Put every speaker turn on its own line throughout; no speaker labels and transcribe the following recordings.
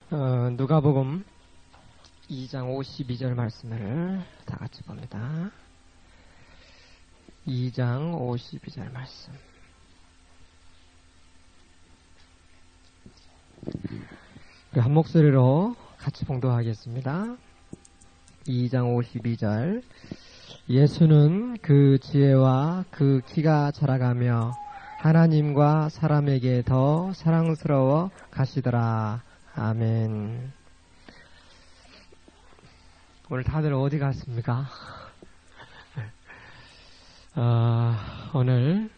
누가복음 2장 52절 말씀을 다 같이 봅니다. 2장 52절 말씀. 한 목소리로 같이 봉독하겠습니다. 2장 52절. 예수는 그 지혜와 그 키가 자라가며 하나님과 사람에게 더 사랑스러워 가시더라. 아멘. 오늘 다들 어디 갔습니까? 오늘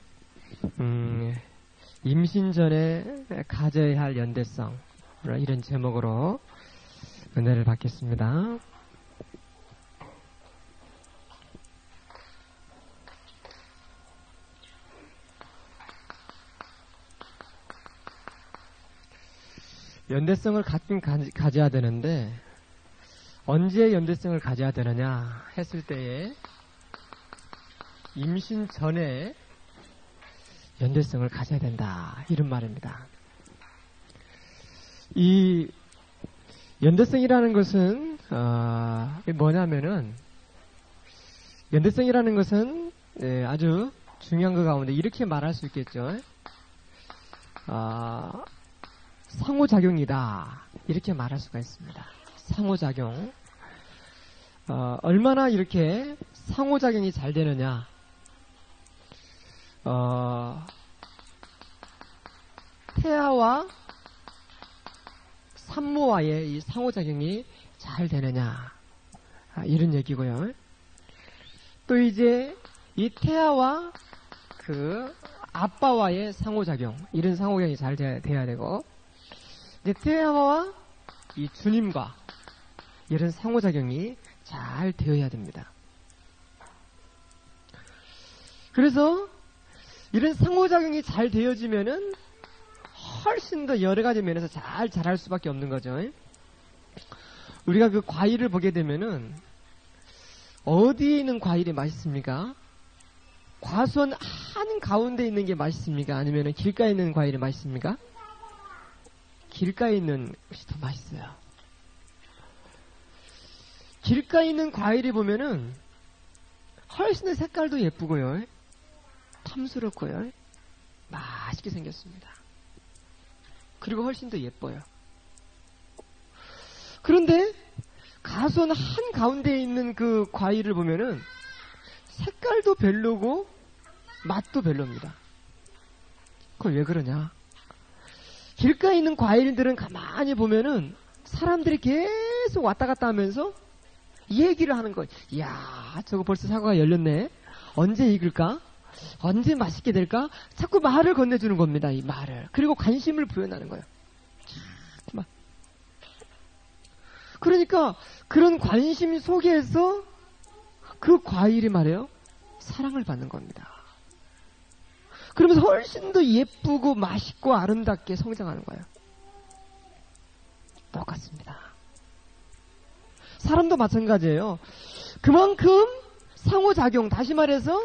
임신 전에 가져야 할 연대성, 이런 제목으로 은혜를 받겠습니다. 연대성을 가져야 되는데 언제 연대성을 가져야 되느냐 했을 때에 임신 전에 연대성을 가져야 된다, 이런 말입니다. 이 연대성이라는 것은 뭐냐면은, 연대성이라는 것은 아주 중요한 것 가운데 이렇게 말할 수 있겠죠. 상호작용이다, 이렇게 말할 수가 있습니다. 상호작용. 얼마나 이렇게 상호작용이 잘 되느냐. 태아와 산모와의 이 상호작용이 잘 되느냐, 이런 얘기고요. 또 이제 이 태아와 그 아빠와의 상호작용, 이런 상호작용이 잘 돼야 되고, 이제 태아와 이 주님과 이런 상호작용이 잘 되어야 됩니다. 그래서 이런 상호작용이 잘 되어지면은 훨씬 더 여러 가지 면에서 잘 자랄 수밖에 없는 거죠. 우리가 그 과일을 보게 되면은 어디에 있는 과일이 맛있습니까? 과수원 한 가운데 있는 게 맛있습니까? 아니면은 길가에 있는 과일이 맛있습니까? 길가에 있는 것이 더 맛있어요. 길가에 있는 과일이 보면은 훨씬 더 색깔도 예쁘고요, 탐스럽고요, 맛있게 생겼습니다. 그리고 훨씬 더 예뻐요. 그런데 가수원 한 가운데에 있는 그 과일을 보면은 색깔도 별로고 맛도 별로입니다. 그건 왜 그러냐? 길가에 있는 과일들은 가만히 보면은 사람들이 계속 왔다 갔다 하면서 얘기를 하는 거예요. 이야, 저거 벌써 사과가 열렸네. 언제 익을까? 언제 맛있게 될까? 자꾸 말을 건네주는 겁니다, 이 말을. 그리고 관심을 부여하는 거예요. 막. 그러니까 그런 관심 속에서 그 과일이 말이에요, 사랑을 받는 겁니다. 그러면서 훨씬 더 예쁘고 맛있고 아름답게 성장하는 거예요. 똑같습니다. 사람도 마찬가지예요. 그만큼 상호작용, 다시 말해서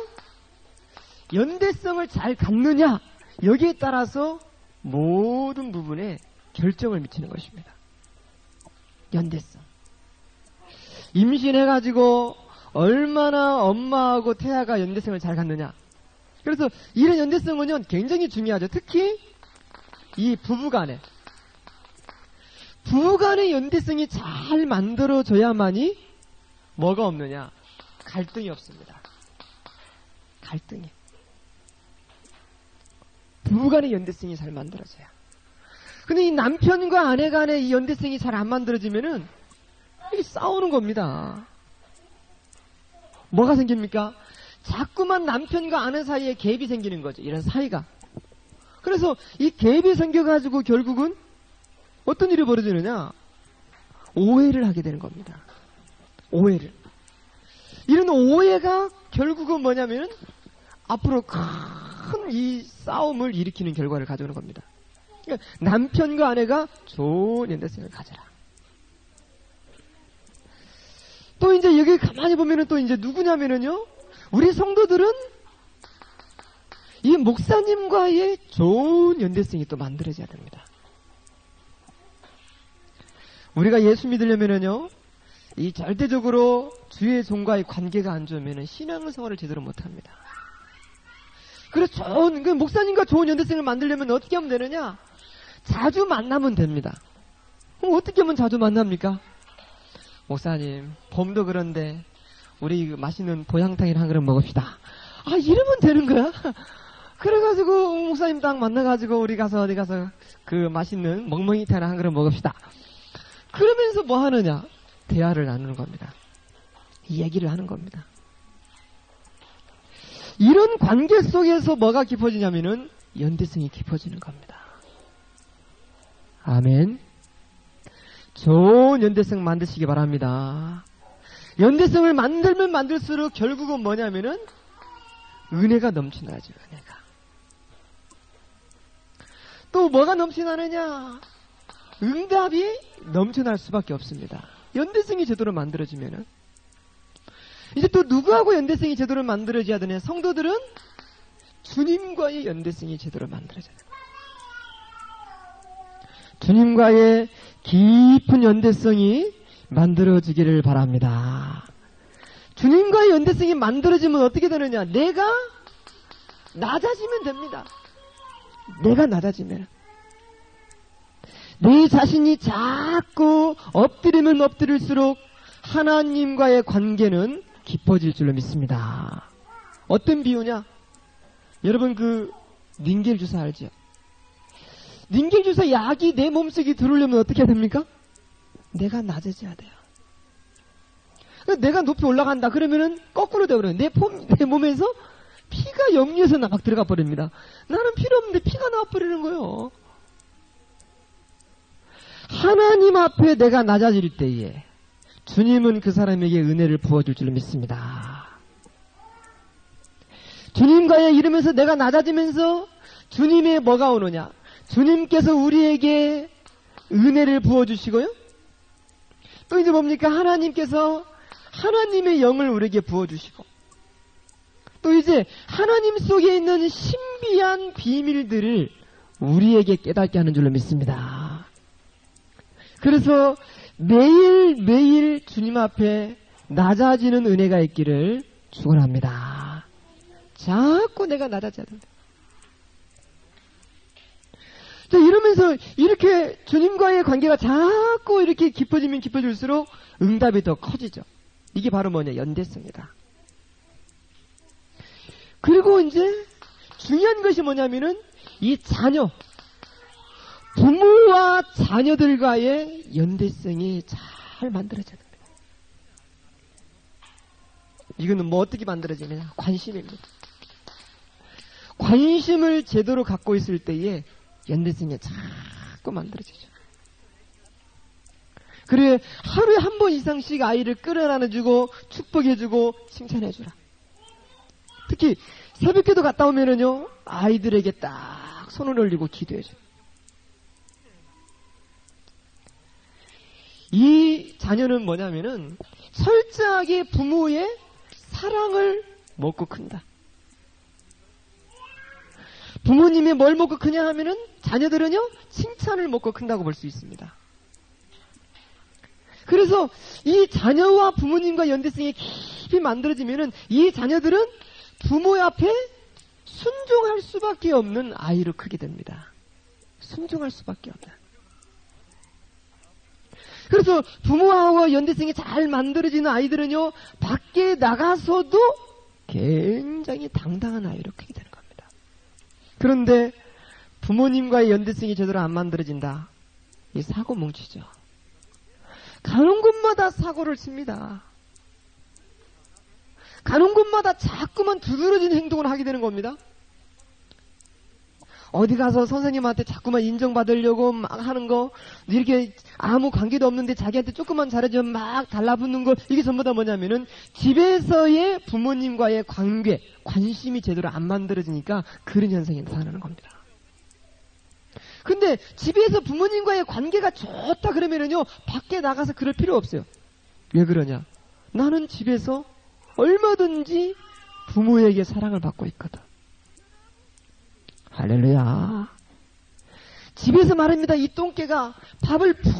연대성을 잘 갖느냐, 여기에 따라서 모든 부분에 결정을 미치는 것입니다. 연대성. 임신해가지고 얼마나 엄마하고 태아가 연대성을 잘 갖느냐. 그래서 이런 연대성은요, 굉장히 중요하죠. 특히 이 부부간의 연대성이 잘 만들어져야만이 뭐가 없느냐? 갈등이 없습니다. 갈등이. 부부간의 연대성이 잘 만들어져야. 근데 이 남편과 아내 간의 이 연대성이 잘 안 만들어지면은 이게 싸우는 겁니다. 뭐가 생깁니까? 자꾸만 남편과 아내 사이에 갭이 생기는 거죠. 이런 사이가. 그래서 이 갭이 생겨가지고 결국은 어떤 일이 벌어지느냐? 오해를 하게 되는 겁니다. 오해를. 이런 오해가 결국은 뭐냐면 앞으로 큰 이 싸움을 일으키는 결과를 가져오는 겁니다. 그러니까 남편과 아내가 좋은 연대성을 가져라. 또 이제 여기 가만히 보면은 또 이제 누구냐면은요, 우리 성도들은 이 목사님과의 좋은 연대성이 또 만들어져야 됩니다. 우리가 예수 믿으려면은요, 이 절대적으로 주의 종과의 관계가 안 좋으면은 신앙생활을 제대로 못합니다. 그래서 그 목사님과 좋은 연대생을 만들려면 어떻게 하면 되느냐? 자주 만나면 됩니다. 그럼 어떻게 하면 자주 만납니까? 목사님, 봄도 그런데 우리 맛있는 보양탕이나 한 그릇 먹읍시다. 아, 이러면 되는 거야? 그래가지고 목사님 딱 만나가지고 우리 가서 어디 가서 그 맛있는 멍멍이탕이나 한 그릇 먹읍시다. 그러면서 뭐 하느냐? 대화를 나누는 겁니다. 얘기를 하는 겁니다. 이런 관계 속에서 뭐가 깊어지냐면은 연대성이 깊어지는 겁니다. 아멘. 좋은 연대성 만드시기 바랍니다. 연대성을 만들면 만들수록 결국은 뭐냐면은 은혜가 넘쳐나죠. 은혜가. 또 뭐가 넘쳐나느냐? 응답이 넘쳐날 수밖에 없습니다. 연대성이 제대로 만들어지면은. 이제 또 누구하고 연대성이 제대로 만들어져야 되냐? 성도들은 주님과의 연대성이 제대로 만들어져야 됩니다. 주님과의 깊은 연대성이 만들어지기를 바랍니다. 주님과의 연대성이 만들어지면 어떻게 되느냐? 내가 낮아지면 됩니다. 내가 낮아지면. 내 자신이 자꾸 엎드리면 엎드릴수록 하나님과의 관계는 깊어질 줄로 믿습니다. 어떤 비유냐? 여러분 그 닌겔 주사 알죠? 닌겔 주사 약이 내 몸속에 들어오려면 어떻게 해야 됩니까? 내가 낮아져야 돼요. 내가 높이 올라간다 그러면은 거꾸로 되어버려요. 내 몸에서 피가 역류해서 막 들어가 버립니다. 나는 필요 없는데 피가 나와버리는 거예요. 하나님 앞에 내가 낮아질 때에 주님은 그 사람에게 은혜를 부어줄 줄로 믿습니다. 주님과의 이름에서 내가 낮아지면서 주님의 뭐가 오느냐? 주님께서 우리에게 은혜를 부어주시고요. 또 이제 뭡니까? 하나님께서 하나님의 영을 우리에게 부어주시고 또 이제 하나님 속에 있는 신비한 비밀들을 우리에게 깨닫게 하는 줄로 믿습니다. 그래서 매일매일 주님 앞에 낮아지는 은혜가 있기를 축원합니다. 자꾸 내가 낮아져야 된다. 자, 이러면서 이렇게 주님과의 관계가 자꾸 이렇게 깊어지면 깊어질수록 응답이 더 커지죠. 이게 바로 뭐냐? 연대성이다. 그리고 이제 중요한 것이 뭐냐면은 이 자녀, 부모와 자녀들과의 연대성이 잘 만들어져야 됩니다. 이거는 뭐 어떻게 만들어지느냐? 관심입니다. 관심을 제대로 갖고 있을 때에 연대성이 자꾸 만들어지죠. 그래 하루에 한 번 이상씩 아이를 끌어안아주고 축복해주고 칭찬해주라. 특히 새벽기도 갔다 오면은요 아이들에게 딱 손을 올리고 기도해줘요. 이 자녀는 뭐냐면은 철저하게 부모의 사랑을 먹고 큰다. 부모님이 뭘 먹고 크냐 하면은 자녀들은요 칭찬을 먹고 큰다고 볼 수 있습니다. 그래서 이 자녀와 부모님과 연대성이 깊이 만들어지면은 이 자녀들은 부모 앞에 순종할 수밖에 없는 아이로 크게 됩니다. 순종할 수밖에 없는. 그래서 부모와 연대성이 잘 만들어지는 아이들은요 밖에 나가서도 굉장히 당당한 아이로 크게 되는 겁니다. 그런데 부모님과의 연대성이 제대로 안 만들어진다. 이 사고 뭉치죠. 가는 곳마다 사고를 칩니다. 가는 곳마다 자꾸만 두드러지는 행동을 하게 되는 겁니다. 어디 가서 선생님한테 자꾸만 인정받으려고 막 하는 거, 이렇게 아무 관계도 없는데 자기한테 조금만 잘해주면 막 달라붙는 거, 이게 전부 다 뭐냐면은 집에서의 부모님과의 관계, 관심이 제대로 안 만들어지니까 그런 현상이 나타나는 겁니다. 근데 집에서 부모님과의 관계가 좋다 그러면은요, 밖에 나가서 그럴 필요 없어요. 왜 그러냐? 나는 집에서 얼마든지 부모에게 사랑을 받고 있거든. 할렐루야. 집에서 말입니다. 이 똥개가 밥을 푹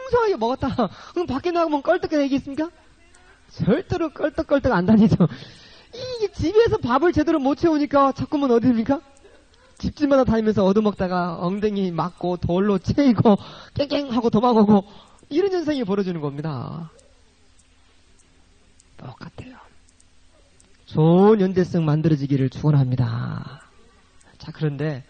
풍성하게 먹었다. 그럼 밖에 나가면 껄떡거리겠습니까? 절대로 껄떡껄떡 안 다니죠. 이게 집에서 밥을 제대로 못 채우니까 자꾸만 어디입니까? 집집마다 다니면서 얻어먹다가 엉덩이 맞고 돌로 채이고 깽깽하고 도망오고 이런 현상이 벌어지는 겁니다. 똑같아요. 좋은 연대성 만들어지기를 축원합니다. 자, 그런데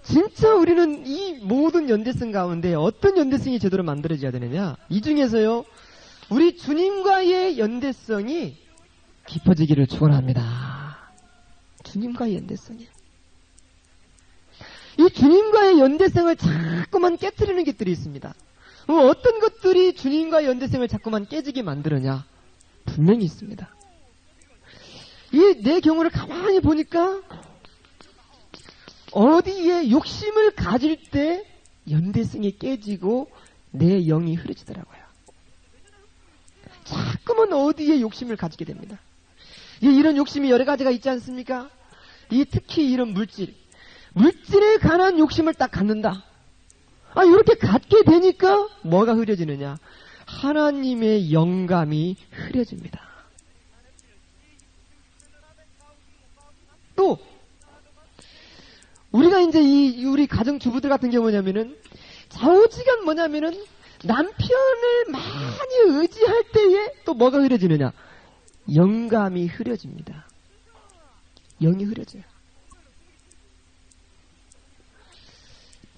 진짜 우리는 이 모든 연대성 가운데 어떤 연대성이 제대로 만들어져야 되느냐? 이 중에서요, 우리 주님과의 연대성이 깊어지기를 축원합니다. 주님과의 연대성이요. 이 주님과의 연대성을 자꾸만 깨트리는 것들이 있습니다. 어떤 것들이 주님과의 연대성을 자꾸만 깨지게 만드느냐? 분명히 있습니다. 이 내 경우를 가만히 보니까 어디에 욕심을 가질 때 연대성이 깨지고 내 영이 흐려지더라고요. 자꾸만 어디에 욕심을 가지게 됩니다. 이런 욕심이 여러 가지가 있지 않습니까? 특히 이런 물질에 관한 욕심을 딱 갖는다. 이렇게 갖게 되니까 뭐가 흐려지느냐? 하나님의 영감이 흐려집니다. 또 우리가 이제 우리 가정주부들 같은 경우냐면은 좌우지간 뭐냐면은 남편을 많이 의지할 때에 또 뭐가 흐려지느냐? 영감이 흐려집니다. 영이 흐려져요.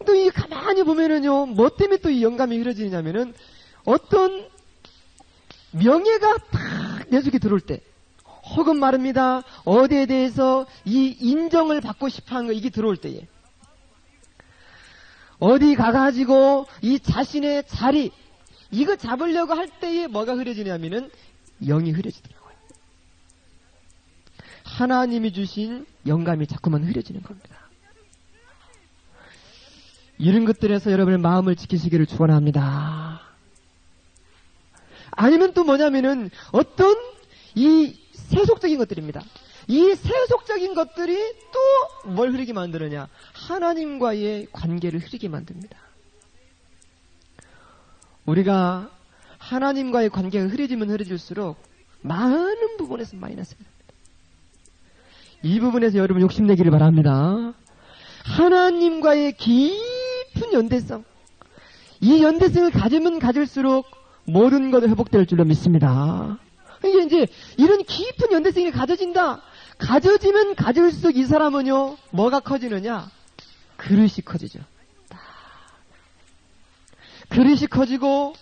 또 이 가만히 보면은요, 뭐 때문에 또 이 영감이 흐려지냐면은 어떤 명예가 탁 내 속에 들어올 때, 혹은 말입니다, 어디에 대해서 이 인정을 받고 싶어 하는 거, 이게 들어올 때에, 어디 가가지고 이 자신의 자리, 이거 잡으려고 할 때에 뭐가 흐려지냐면은 영이 흐려지더라고요. 하나님이 주신 영감이 자꾸만 흐려지는 겁니다. 이런 것들에서 여러분의 마음을 지키시기를 축원합니다. 아니면 또 뭐냐면은 어떤 이 세속적인 것들입니다. 이 세속적인 것들이 또 뭘 흐리게 만드느냐? 하나님과의 관계를 흐리게 만듭니다. 우리가 하나님과의 관계가 흐려지면 흐려질수록 많은 부분에서 마이너스가 됩니다. 이 부분에서 여러분 욕심내기를 바랍니다. 하나님과의 깊은 연대성, 이 연대성을 가지면 가질수록 모든 것이 회복될 줄로 믿습니다. 이게 이제 이런 깊은 연대성이 가져진다. 가져지면 가질수록 이 사람은요, 뭐가 커지느냐? 그릇이 커지죠. 그릇이 커지고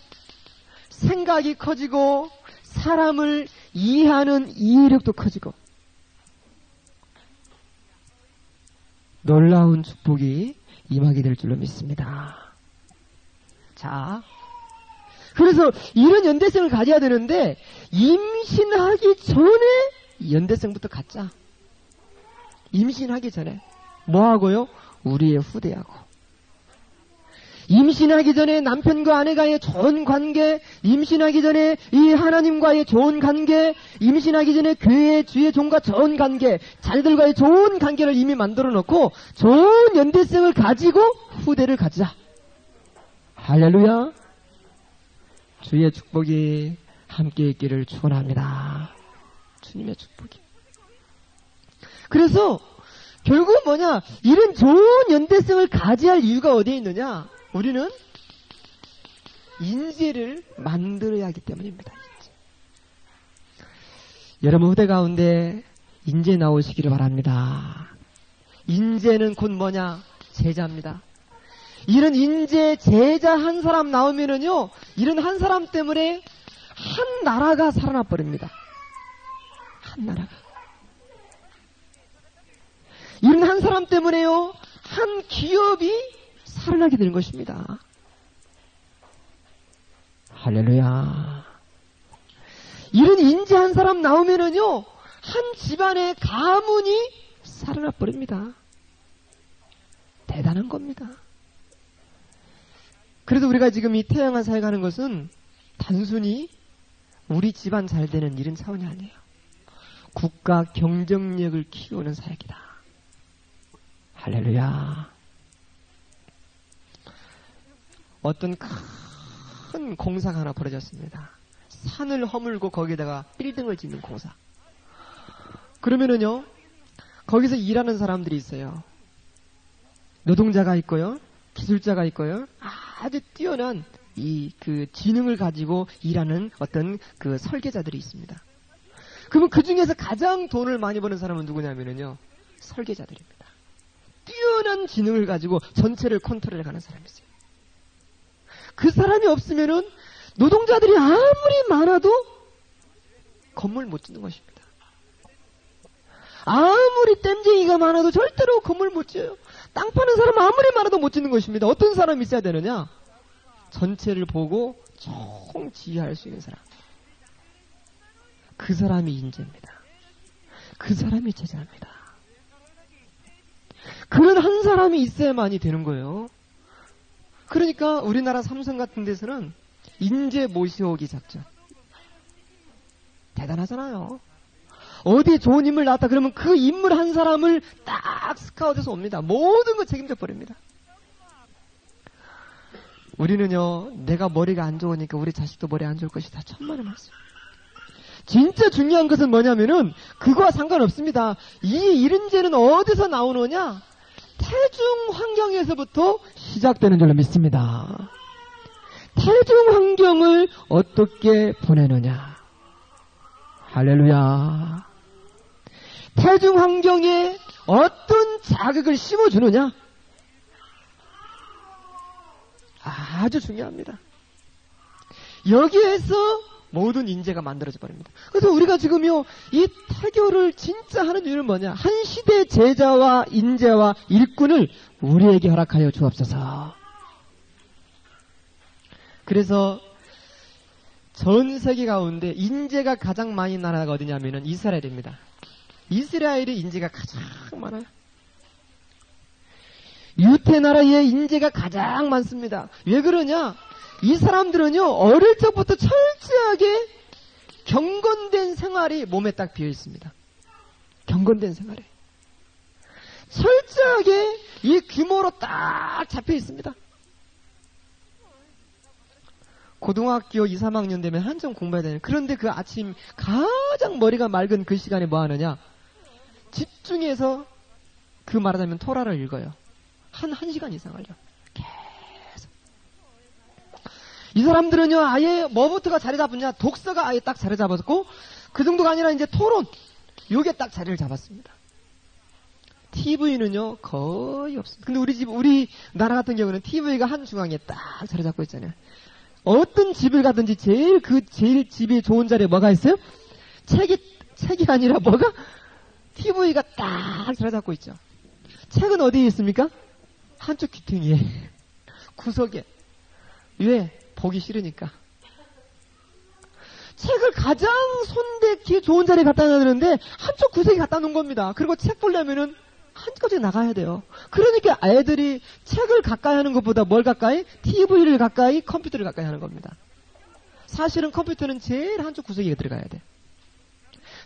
생각이 커지고 사람을 이해하는 이해력도 커지고 놀라운 축복이 임하게 될 줄로 믿습니다. 자, 그래서 이런 연대성을 가져야 되는데 임신하기 전에 연대성부터 갖자. 임신하기 전에 뭐하고요? 우리의 후대하고. 임신하기 전에 남편과 아내가의 좋은 관계, 임신하기 전에 이 하나님과의 좋은 관계, 임신하기 전에 교회 주의 종과 좋은 관계, 자녀들과의 좋은 관계를 이미 만들어 놓고 좋은 연대성을 가지고 후대를 가지자. 할렐루야. 주의 축복이 함께 있기를 축원합니다. 주님의 축복이. 그래서 결국 뭐냐? 이런 좋은 연대성을 가져야 할 이유가 어디에 있느냐? 우리는 인재를 만들어야 하기 때문입니다. 인재. 여러분 후대 가운데 인재 나오시기를 바랍니다. 인재는 곧 뭐냐? 제자입니다. 이런 인재, 제자 한 사람 나오면은요, 이런 한 사람 때문에 한 나라가 살아나 버립니다. 한 나라가. 이런 한 사람 때문에요, 한 기업이 살아나게 되는 것입니다. 할렐루야. 이런 인재 한 사람 나오면은요, 한 집안의 가문이 살아나 버립니다. 대단한 겁니다. 그래서 우리가 지금 이 태양한 사역을 하는 것은 단순히 우리 집안 잘 되는 이런 차원이 아니에요. 국가 경쟁력을 키우는 사역이다. 할렐루야. 어떤 큰 공사가 하나 벌어졌습니다. 산을 허물고 거기다가 빌딩을 짓는 공사. 그러면은요, 거기서 일하는 사람들이 있어요. 노동자가 있고요, 기술자가 있고요, 아주 뛰어난 그 지능을 가지고 일하는 어떤 그 설계자들이 있습니다. 그러면 그 중에서 가장 돈을 많이 버는 사람은 누구냐면요, 설계자들입니다. 뛰어난 지능을 가지고 전체를 컨트롤해가는 사람이 있어요. 그 사람이 없으면은 노동자들이 아무리 많아도 건물 못 짓는 것입니다. 아무리 땜쟁이가 많아도 절대로 건물 못 지어요. 땅 파는 사람 아무리 많아도 못 짓는 것입니다. 어떤 사람이 있어야 되느냐? 전체를 보고 총 지휘할 수 있는 사람. 그 사람이 인재입니다. 그 사람이 제자입니다. 그런 한 사람이 있어야만이 되는 거예요. 그러니까 우리나라 삼성 같은 데서는 인재 모시오기 작전. 대단하잖아요. 어디에 좋은 인물 나왔다 그러면 그 인물 한 사람을 딱 스카웃해서 옵니다. 모든 거 책임져 버립니다. 우리는요, 내가 머리가 안 좋으니까 우리 자식도 머리 안 좋을 것이다. 천만의 말씀. 진짜 중요한 것은 뭐냐면은 그거와 상관없습니다. 이 이른재는 어디서 나오느냐? 태중 환경에서부터 시작되는 줄로 믿습니다. 태중 환경을 어떻게 보내느냐? 할렐루야. 태중 환경에 어떤 자극을 심어주느냐? 아주 중요합니다. 여기에서 모든 인재가 만들어져 버립니다. 그래서 우리가 지금요, 이 태교를 진짜 하는 이유는 뭐냐? 한 시대 제자와 인재와 일꾼을 우리에게 허락하여 주옵소서. 그래서 전 세계 가운데 인재가 가장 많이 나라가 어디냐면은 이스라엘입니다. 이스라엘이 인재가 가장 많아요. 유태 나라의 인재가 가장 많습니다. 왜 그러냐? 이 사람들은요, 어릴 적부터 철저하게 경건된 생활이 몸에 딱 비어 있습니다. 경건된 생활이. 철저하게 이 규모로 딱 잡혀 있습니다. 고등학교 2, 3학년 되면 한참 공부해야 되는. 그런데 그 아침 가장 머리가 맑은 그 시간에 뭐 하느냐? 집중해서 그 말하자면 토라를 읽어요. 한 시간 이상 걸려. 계속. 이 사람들은요, 아예 뭐부터가 자리 잡았냐? 독서가 아예 딱 자리 잡았고, 그 정도가 아니라 이제 토론, 요게 딱 자리를 잡았습니다. TV는요, 거의 없습니다. 근데 우리 나라 같은 경우는 TV가 한 중앙에 딱 자리 잡고 있잖아요. 어떤 집을 가든지 제일 집이 좋은 자리에 뭐가 있어요? 책이 아니라 뭐가? TV가 딱 자리 잡고 있죠. 책은 어디에 있습니까? 한쪽 귀퉁이에, 구석에. 왜? 보기 싫으니까. 책을 가장 손대기 좋은 자리에 갖다 놔두는데 한쪽 구석에 갖다 놓은 겁니다. 그리고 책 보려면은 한꺼번에 나가야 돼요. 그러니까 애들이 책을 가까이 하는 것보다 뭘 가까이? TV를 가까이, 컴퓨터를 가까이 하는 겁니다. 사실은 컴퓨터는 제일 한쪽 구석에 들어가야 돼.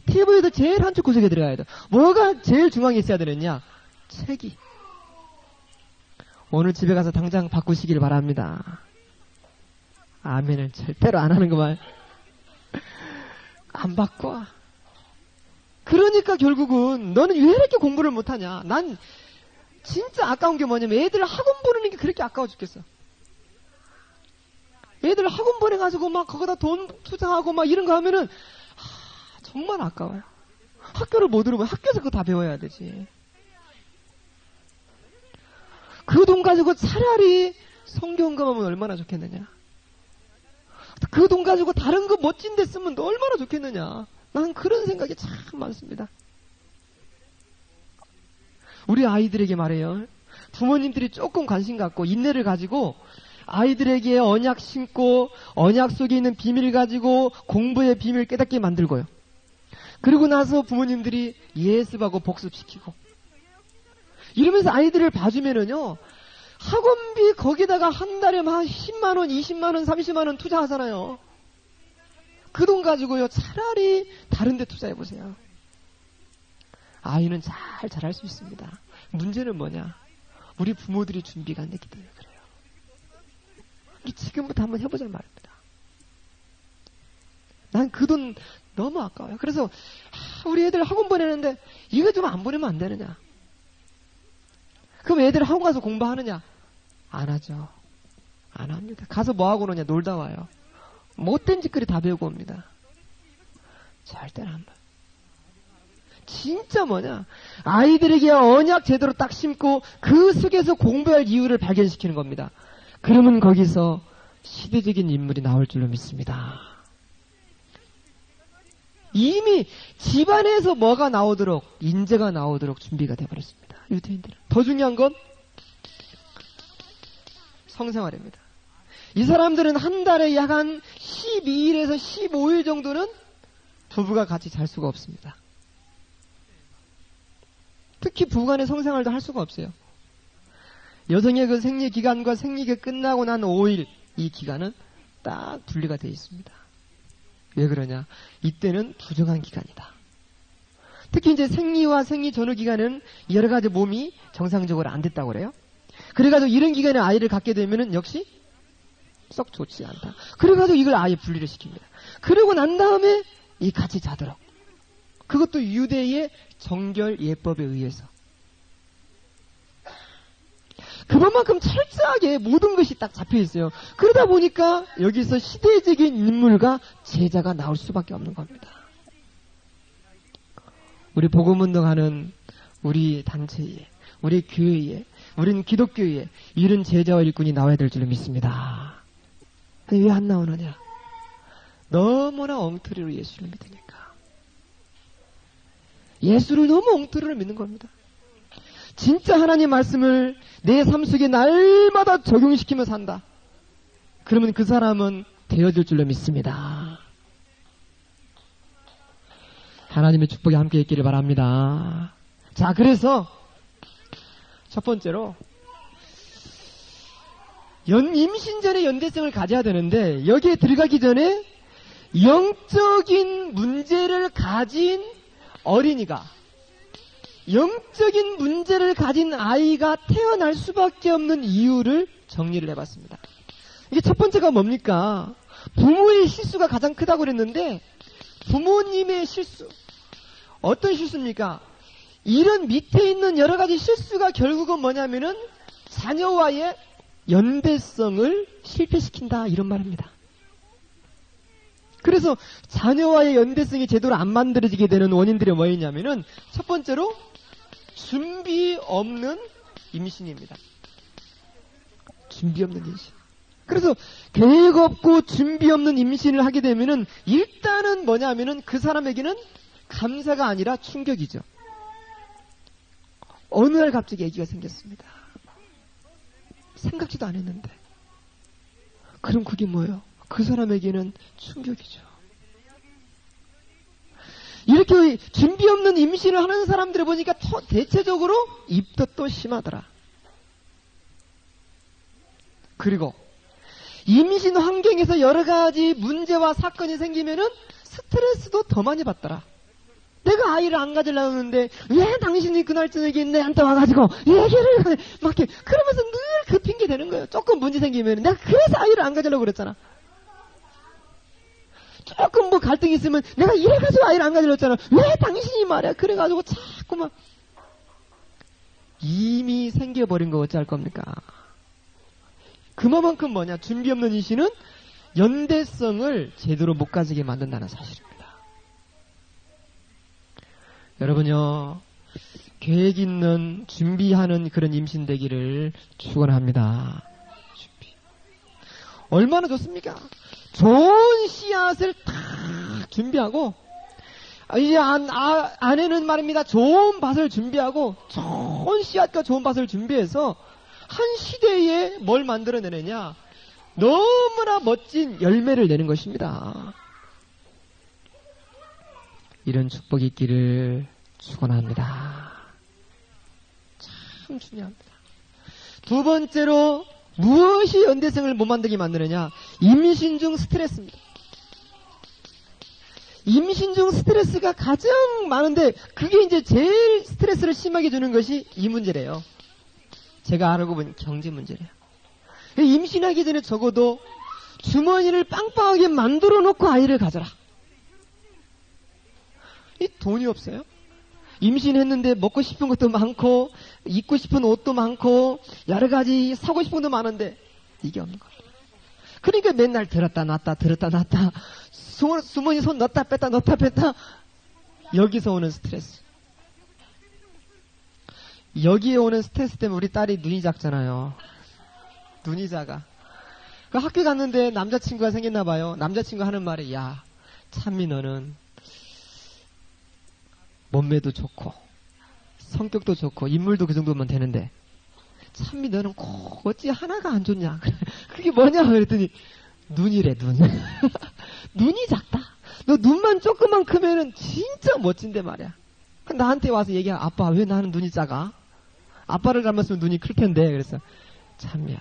TV도 제일 한쪽 구석에 들어가야 돼. 뭐가 제일 중앙에 있어야 되느냐? 책이. 오늘 집에 가서 당장 바꾸시길 바랍니다. 아멘을 절대로 안 하는 거만. 안 바꿔. 그러니까 결국은 너는 왜 이렇게 공부를 못하냐? 난 진짜 아까운 게 뭐냐면 애들 학원 보내는 게 그렇게 아까워 죽겠어. 애들 학원 보내가지고 막 거기다 돈 투자하고 막 이런 거 하면은 정말 아까워요. 학교를 못 들으면 학교에서 그거 다 배워야 되지. 그 돈 가지고 차라리 성경검하면 얼마나 좋겠느냐. 그 돈 가지고 다른 거 멋진 데 쓰면 얼마나 좋겠느냐. 난 그런 생각이 참 많습니다. 우리 아이들에게 말해요. 부모님들이 조금 관심 갖고 인내를 가지고 아이들에게 언약 심고 언약 속에 있는 비밀을 가지고 공부의 비밀을 깨닫게 만들고요. 그리고 나서 부모님들이 예습하고 복습시키고 이러면서 아이들을 봐주면은요, 학원비 거기다가 한 달에 한 10만원, 20만원, 30만원 투자하잖아요. 그 돈 가지고요, 차라리 다른 데 투자해보세요. 아이는 잘 자랄 수 있습니다. 문제는 뭐냐? 우리 부모들이 준비가 안 됐기 때문에 그래요. 지금부터 한번 해보자 말입니다. 난 그 돈 너무 아까워요. 그래서 우리 애들 학원 보내는데 이거 좀 안 보내면 안 되느냐? 그럼 애들 학원 가서 공부하느냐? 안 하죠. 안 합니다. 가서 뭐하고 노냐? 놀다 와요. 못된 짓거리 다 배우고 옵니다. 절대로 안 봐요. 진짜 뭐냐? 아이들에게 언약 제대로 딱 심고 그 속에서 공부할 이유를 발견시키는 겁니다. 그러면 거기서 시대적인 인물이 나올 줄로 믿습니다. 이미 집안에서 뭐가 나오도록, 인재가 나오도록 준비가 되어버렸습니다. 유대인들은. 더 중요한 건 성생활입니다. 이 사람들은 한 달에 약 한 12일에서 15일 정도는 부부가 같이 잘 수가 없습니다. 특히 부부간의 성생활도 할 수가 없어요. 여성의 그 생리 기간과 생리가 끝나고 난 5일, 이 기간은 딱 분리가 되어 있습니다. 왜 그러냐? 이때는 부정한 기간이다. 특히 이제 생리와 생리 전후 기간은 여러 가지 몸이 정상적으로 안 됐다고 그래요. 그래가지고 이런 기간에 아이를 갖게 되면은 역시 썩 좋지 않다. 그래가지고 이걸 아예 분리를 시킵니다. 그러고 난 다음에 이 같이 자도록. 그것도 유대의 정결 예법에 의해서. 그것만큼 철저하게 모든 것이 딱 잡혀 있어요. 그러다 보니까 여기서 시대적인 인물과 제자가 나올 수밖에 없는 겁니다. 우리 복음운동하는 우리 단체에, 우리 교회에, 우리는 기독교에 이런 제자와 일꾼이 나와야 될 줄로 믿습니다. 왜 안 나오느냐? 너무나 엉터리로 예수를 믿으니까. 예수를 너무 엉터리로 믿는 겁니다. 진짜 하나님 말씀을 내 삶 속에 날마다 적용시키며 산다. 그러면 그 사람은 되어질 줄로 믿습니다. 하나님의 축복이 함께 있기를 바랍니다. 자, 그래서 첫 번째로 임신 전에 연대성을 가져야 되는데 여기에 들어가기 전에 영적인 문제를 가진 어린이가, 영적인 문제를 가진 아이가 태어날 수밖에 없는 이유를 정리를 해봤습니다. 이게 첫 번째가 뭡니까? 부모의 실수가 가장 크다고 그랬는데 부모님의 실수, 어떤 실수입니까? 이런 밑에 있는 여러 가지 실수가 결국은 뭐냐면은 자녀와의 연대성을 실패시킨다, 이런 말입니다. 그래서 자녀와의 연대성이 제대로 안 만들어지게 되는 원인들이 뭐였냐면은 첫 번째로 준비 없는 임신입니다. 준비 없는 임신. 그래서 계획 없고 준비 없는 임신을 하게 되면은 일단은 뭐냐면은 그 사람에게는 감사가 아니라 충격이죠. 어느 날 갑자기 아기가 생겼습니다. 생각지도 않았는데. 그럼 그게 뭐예요? 그 사람에게는 충격이죠. 이렇게 준비 없는 임신을 하는 사람들을 보니까 대체적으로 입덧도 심하더라. 그리고 임신 환경에서 여러 가지 문제와 사건이 생기면은 스트레스도 더 많이 받더라. 내가 아이를 안 가지려고 하는데 왜 당신이 그날 저녁에 내한테 와가지고 얘기를 막 이렇게 그러면서 늘 그 핑계 대는 거예요. 조금 문제 생기면 내가 그래서 아이를 안 가지려고 그랬잖아. 조금 뭐 갈등이 있으면 내가 이래가지고 아이를 안 가지려고 했잖아. 왜 당신이 말이야. 그래가지고 자꾸만 이미 생겨버린 거 어찌할 겁니까? 그만큼 뭐냐, 준비 없는 임신은 연대성을 제대로 못 가지게 만든다는 사실입니다. 여러분요, 계획 있는 준비하는 그런 임신 되기를 축원합니다. 준비. 얼마나 좋습니까? 좋은 씨앗을 다 준비하고, 이제 아내는 말입니다. 좋은 밭을 준비하고, 좋은 씨앗과 좋은 밭을 준비해서 한 시대에 뭘 만들어내느냐? 너무나 멋진 열매를 내는 것입니다. 이런 축복이 있기를 축원합니다. 참 중요합니다. 두 번째로 무엇이 연대성을 못 만들게 만드느냐? 임신 중 스트레스입니다. 임신 중 스트레스가 가장 많은데 그게 이제 제일 스트레스를 심하게 주는 것이 이 문제래요. 제가 알고 보니 경제 문제래요. 임신하기 전에 적어도 주머니를 빵빵하게 만들어 놓고 아이를 가져라. 이 돈이 없어요. 임신했는데 먹고 싶은 것도 많고 입고 싶은 옷도 많고 여러 가지 사고 싶은 것도 많은데 이게 없는 거예요. 그러니까 맨날 들었다 놨다 들었다 놨다 주머니 손 넣었다 뺐다 넣었다 뺐다. 여기서 오는 스트레스. 여기에 오는 스트레스 때문에 우리 딸이 눈이 작잖아요. 눈이 작아. 그 학교 갔는데 남자친구가 생겼나 봐요. 남자친구 하는 말이 야 찬미 너는 몸매도 좋고 성격도 좋고 인물도 그 정도면 되는데 찬미 너는 꼭 어찌 하나가 안 좋냐. 그게 뭐냐 그랬더니 눈이래 눈. 눈이 작다. 너 눈만 조금만 크면은 진짜 멋진데 말이야. 나한테 와서 얘기해. 아빠 왜 나는 눈이 작아? 아빠를 닮았으면 눈이 클 텐데. 그래서 참야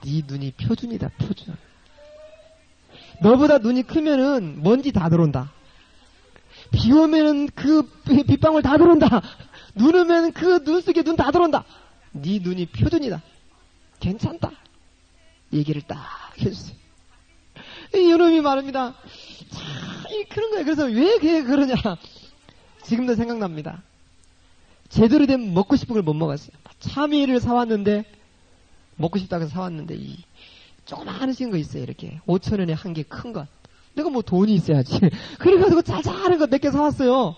네 눈이 표준이다 표준. 너보다 눈이 크면은 먼지 다 들어온다. 비 오면은 그 빗방울 다 들어온다. 눈 오면 그 눈 속에 눈 다 들어온다. 네 눈이 표준이다. 괜찮다. 얘기를 딱 해주세요. 이놈이 말합니다. 참 그런 거예요. 그래서 왜 그러냐. 지금도 생각납니다. 제대로 된 먹고 싶은 걸 못 먹었어요. 참이를 사왔는데 먹고 싶다고 해서 사왔는데 이 조그마한 거 있어요. 이렇게 5,000원에 한 개 큰 것. 내가 뭐 돈이 있어야지. 그래가지고 짜잘한 거 몇 개 사왔어요.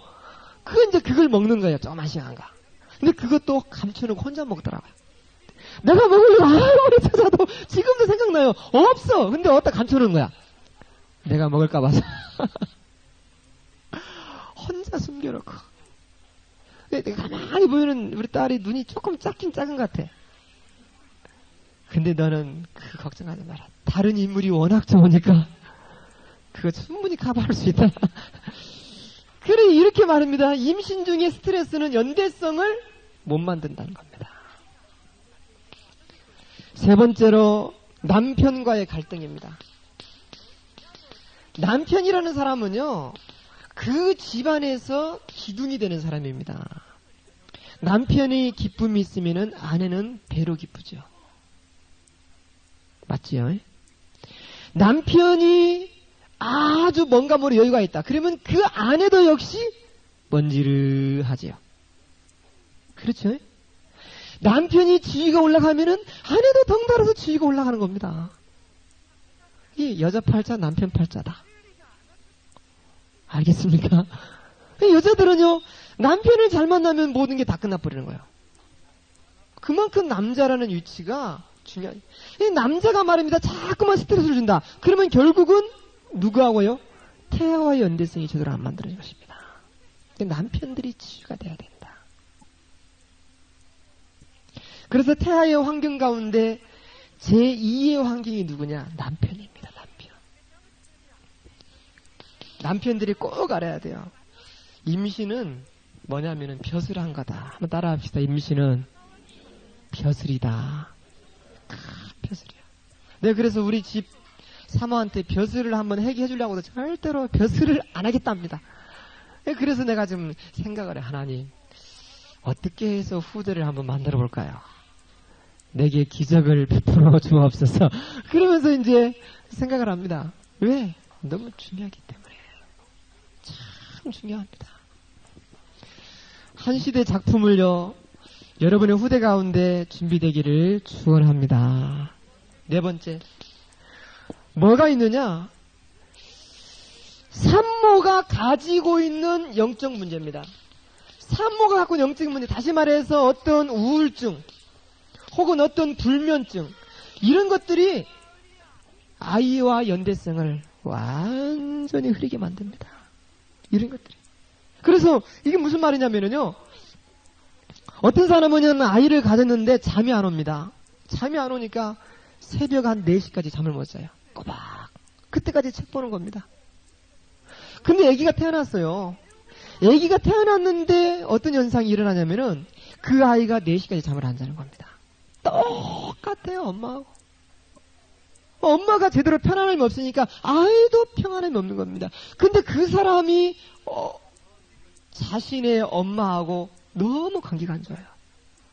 이제 그걸 먹는 거예요. 조그만한 거. 근데 그것도 감춰놓고 혼자 먹더라고요. 내가 먹으려고 아무리 찾아도 지금도 생각나요. 없어. 근데 어디다 감춰놓은 거야. 내가 먹을까 봐서. 혼자 숨겨놓고. 내가 가만히 보면은 우리 딸이 눈이 조금 작긴 작은 것 같아. 근데 너는 그 걱정하지 마라. 다른 인물이 워낙 좋으니까 그거 충분히 커버할 수 있다. 그래 이렇게 말합니다. 임신 중에 스트레스는 연대성을 못 만든다는 겁니다. 세 번째로 남편과의 갈등입니다. 남편이라는 사람은요. 그 집안에서 기둥이 되는 사람입니다. 남편이 기쁨이 있으면 아내는 배로 기쁘죠. 맞지요? 남편이 아주 뭔가 모르게 여유가 있다. 그러면 그 아내도 역시 먼지르하지요. 그렇죠? 남편이 지위가 올라가면은 아내도 덩달아서 지위가 올라가는 겁니다. 이 여자 팔자 남편 팔자다. 알겠습니까? 여자들은요 남편을 잘 만나면 모든 게 다 끝나버리는 거예요. 그만큼 남자라는 위치가 중요해요. 이 남자가 말입니다. 자꾸만 스트레스를 준다. 그러면 결국은 누구하고요? 태아와의 연대성이 제대로 안 만들어질 것입니다. 남편들이 치유가 돼야 된다. 그래서 태아의 환경 가운데 제2의 환경이 누구냐? 남편입니다. 남편. 남편들이 꼭 알아야 돼요. 임신은 뭐냐면은 벼슬한 거다. 한번 따라 합시다. 임신은 벼슬이다. 벼슬이야. 네, 그래서 우리 집 사모한테 벼슬을 한번 해주려고도 절대로 벼슬을 안 하겠답니다. 네, 그래서 내가 좀 생각을 해. 하나님, 어떻게 해서 후대를 한번 만들어 볼까요? 내게 기적을 베풀어 주옵소서. 그러면서 이제 생각을 합니다. 왜? 너무 중요하기 때문에. 참 중요합니다. 한 시대 작품을요, 여러분의 후대 가운데 준비되기를 축원합니다. 네 번째, 뭐가 있느냐? 산모가 가지고 있는 영적 문제입니다. 산모가 갖고 있는 영적 문제, 다시 말해서 어떤 우울증, 혹은 어떤 불면증, 이런 것들이 아이와 연대성을 완전히 흐리게 만듭니다. 이런 것들이. 그래서 이게 무슨 말이냐면요, 어떤 사람은 아이를 가졌는데 잠이 안 옵니다. 잠이 안 오니까 새벽 한 4시까지 잠을 못 자요. 꼬박. 그때까지 책 보는 겁니다. 근데 아기가 태어났어요. 아기가 태어났는데 어떤 현상이 일어나냐면은 그 아이가 4시까지 잠을 안 자는 겁니다. 똑같아요, 엄마하고. 엄마가 제대로 편안함이 없으니까 아이도 평안함이 없는 겁니다. 근데 그 사람이 자신의 엄마하고 너무 관계가 안 좋아요.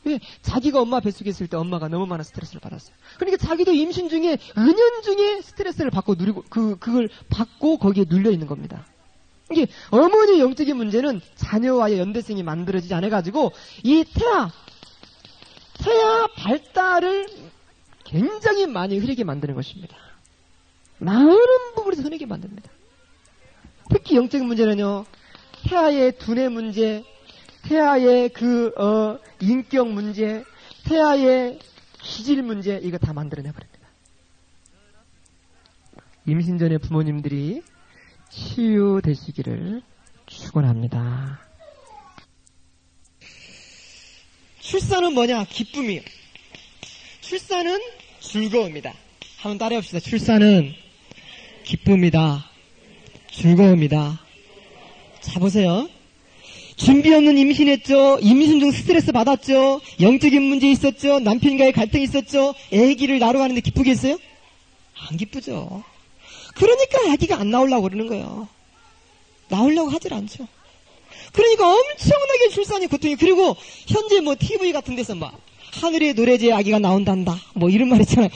왜? 자기가 엄마 뱃속에 있을 때 엄마가 너무 많은 스트레스를 받았어요. 그러니까 자기도 임신 중에 은연중에 스트레스를 받고 누리고 그걸 받고 거기에 눌려 있는 겁니다. 이게 어머니의 영적인 문제는 자녀와의 연대성이 만들어지지 않아가지고 이 태아 발달을 굉장히 많이 흐리게 만드는 것입니다. 많은 부분에서 흐리게 만듭니다. 특히 영적인 문제는요, 태아의 두뇌 문제, 태아의 인격 문제, 태아의 기질 문제, 이거 다 만들어내버립니다. 임신 전에 부모님들이 치유되시기를 축원합니다. 출산은 뭐냐? 기쁨이에요. 출산은 즐거움이다. 한번 따라해봅시다. 출산은 기쁨이다. 즐거움이다. 자, 보세요. 준비 없는 임신했죠. 임신 중 스트레스 받았죠. 영적인 문제 있었죠. 남편과의 갈등이 있었죠. 아기를 낳으러 가는데 기쁘겠어요? 안 기쁘죠. 그러니까 아기가 안 나오려고 그러는 거예요. 나오려고 하질 않죠. 그러니까 엄청나게 출산이 고통이. 그리고 현재 뭐 TV 같은 데서 막 하늘의 노래제 아기가 나온단다 뭐 이런 말 있잖아요.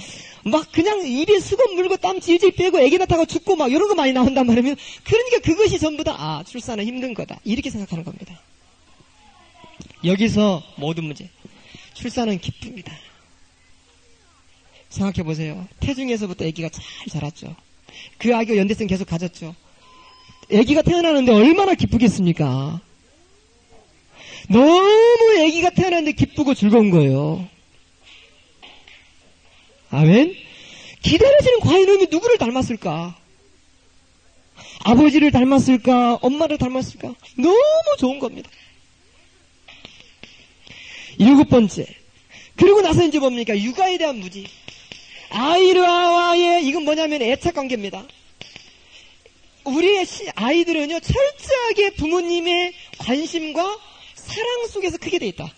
막 그냥 입에 수건 물고 땀 질질 빼고 아기 낳다가 죽고 막 이런 거 많이 나온단 말이면, 그러니까 그것이 전부 다 출산은 힘든 거다 이렇게 생각하는 겁니다. 여기서 모든 문제, 출산은 기쁨이다. 생각해 보세요. 태중에서부터 아기가 잘 자랐죠. 그 아기가 연대성 계속 가졌죠. 아기가 태어나는데 얼마나 기쁘겠습니까? 너무 아기가 태어났는데 기쁘고 즐거운 거예요. 아멘. 기다려지는 과인놈이 누구를 닮았을까? 아버지를 닮았을까? 엄마를 닮았을까? 너무 좋은 겁니다. 7번째. 그리고 나서 이제 뭡니까? 육아에 대한 무지. 아이와의 이건 뭐냐면 애착 관계입니다. 우리의 아이들은요, 철저하게 부모님의 관심과 사랑 속에서 크게 돼 있다.